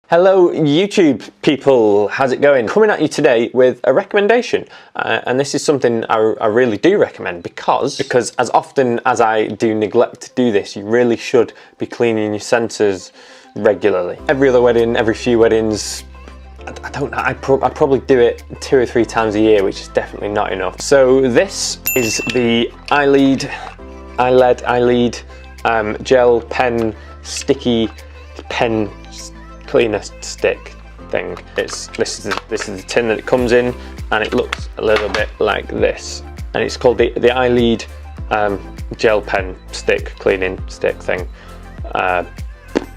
Hello YouTube people, how's it going? Coming at you today with a recommendation, and this is something I really do recommend because as often as I do neglect to do this, you really should be cleaning your sensors regularly. Every other wedding, every few weddings, I don't know, I probably do it 2 or 3 times a year, which is definitely not enough. So this is the Eyelead gel pen sticky pen cleaner stick thing. This is the tin that it comes in, and it looks a little bit like this, and it's called the Eyelead gel pen stick cleaning stick thing.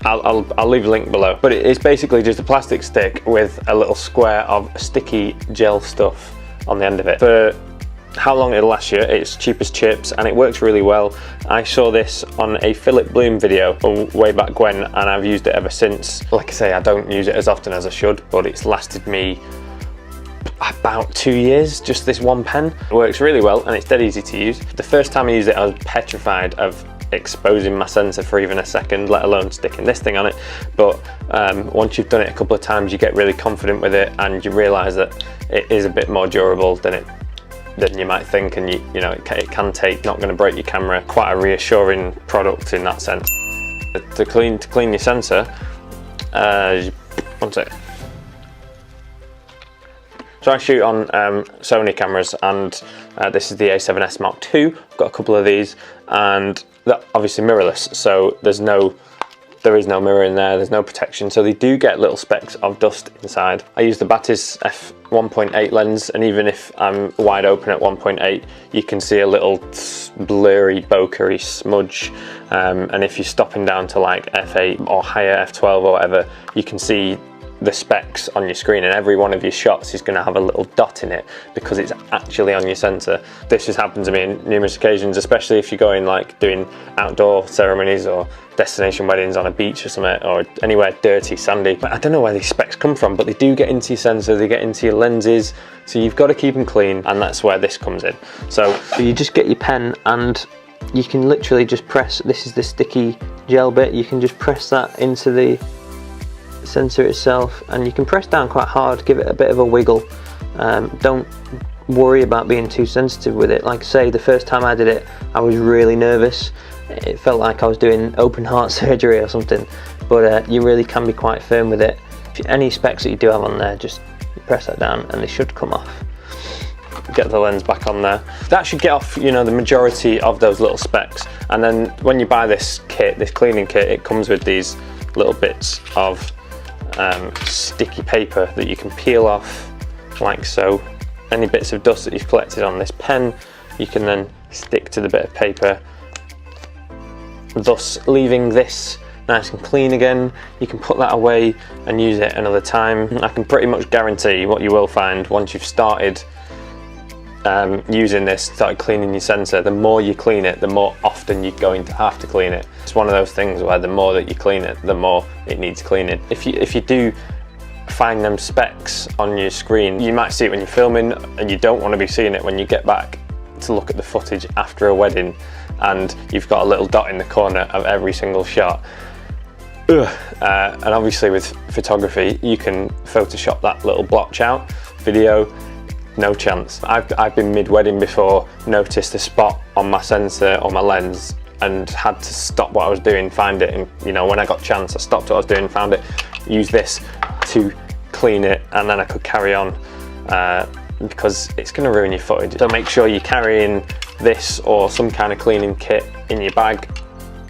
I'll leave a link below, but it's basically just a plastic stick with a little square of sticky gel stuff on the end of it. For how long it'll last you, it's cheap as chips and it works really well. I saw this on a Philip Bloom video way back when, and I've used it ever since. Like I say, I don't use it as often as I should, but it's lasted me about 2 years, just this one pen. It works really well and it's dead easy to use. The first time I used it, I was petrified of exposing my sensor for even a second, let alone sticking this thing on it. But once you've done it a couple of times, you get really confident with it and you realise that it is a bit more durable than you might think, and you know it can take, not going to break your camera. Quite a reassuring product in that sense. To clean your sensor, one sec. So I shoot on Sony cameras, and this is the A7S Mark II. I've got a couple of these, and they're obviously mirrorless, so there is no mirror in there, there's no protection, so they do get little specks of dust inside. I use the Batis f1.8 lens, and even if I'm wide open at 1.8, you can see a little blurry, bokeh-y smudge, and if you're stopping down to like f8 or higher, f12 or whatever, you can see the specks on your screen, and every one of your shots is going to have a little dot in it because it's actually on your sensor. This has happened to me on numerous occasions, especially if you're going like doing outdoor ceremonies or destination weddings on a beach or something, or anywhere dirty, sandy. I don't know where these specks come from, but they do get into your sensor, they get into your lenses, so you've got to keep them clean, and that's where this comes in. So you just get your pen and you can literally just press, this is the sticky gel bit, you can just press that into the sensor itself, and you can press down quite hard, give it a bit of a wiggle. Don't worry about being too sensitive with it. Like I say, the first time I did it, I was really nervous. It felt like I was doing open heart surgery or something, but you really can be quite firm with it. Any specks that you do have on there, just press that down and they should come off. Get the lens back on there. That should get off, you know, the majority of those little specks. And then when you buy this kit, this cleaning kit, it comes with these little bits of sticky paper that you can peel off like so. Any bits of dust that you've collected on this pen, you can then stick to the bit of paper, thus leaving this nice and clean again. You can put that away and use it another time. I can pretty much guarantee what you will find once you've started using this, started cleaning your sensor, the more you clean it, the more often you're going to have to clean it. It's one of those things where the more that you clean it, the more it needs cleaning. If you do find them specks on your screen, you might see it when you're filming, and you don't want to be seeing it when you get back to look at the footage after a wedding and you've got a little dot in the corner of every single shot. And obviously with photography, you can Photoshop that little blotch out. Video, no chance. I've been mid-wedding before, noticed a spot on my sensor or my lens and had to stop what I was doing, find it, and you know, when I got a chance, I stopped what I was doing, found it, used this to clean it, and then I could carry on because it's going to ruin your footage. So make sure you're carrying this or some kind of cleaning kit in your bag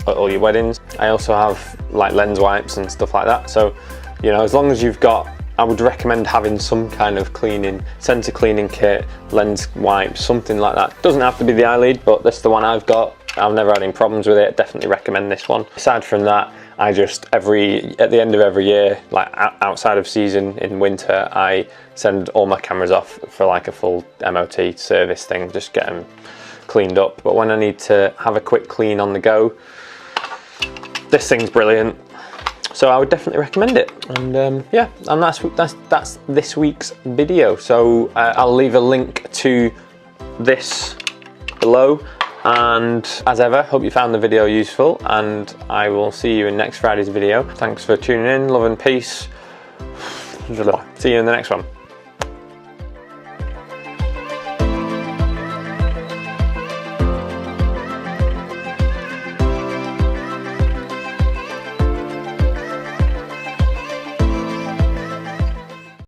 at all your weddings. I also have like lens wipes and stuff like that, so you know, as long as you've got, I would recommend having some kind of cleaning, sensor cleaning kit, lens wipe, something like that. Doesn't have to be the Eyelead, but this is the one I've got. I've never had any problems with it. Definitely recommend this one. Aside from that, I just at the end of every year, like outside of season in winter, I send all my cameras off for like a full MOT service thing, just get them cleaned up. But when I need to have a quick clean on the go, this thing's brilliant. So I would definitely recommend it, and yeah, and that's this week's video. So I'll leave a link to this below, and as ever, hope you found the video useful, and I will see you in next Friday's video. Thanks for tuning in, love and peace. See you in the next one.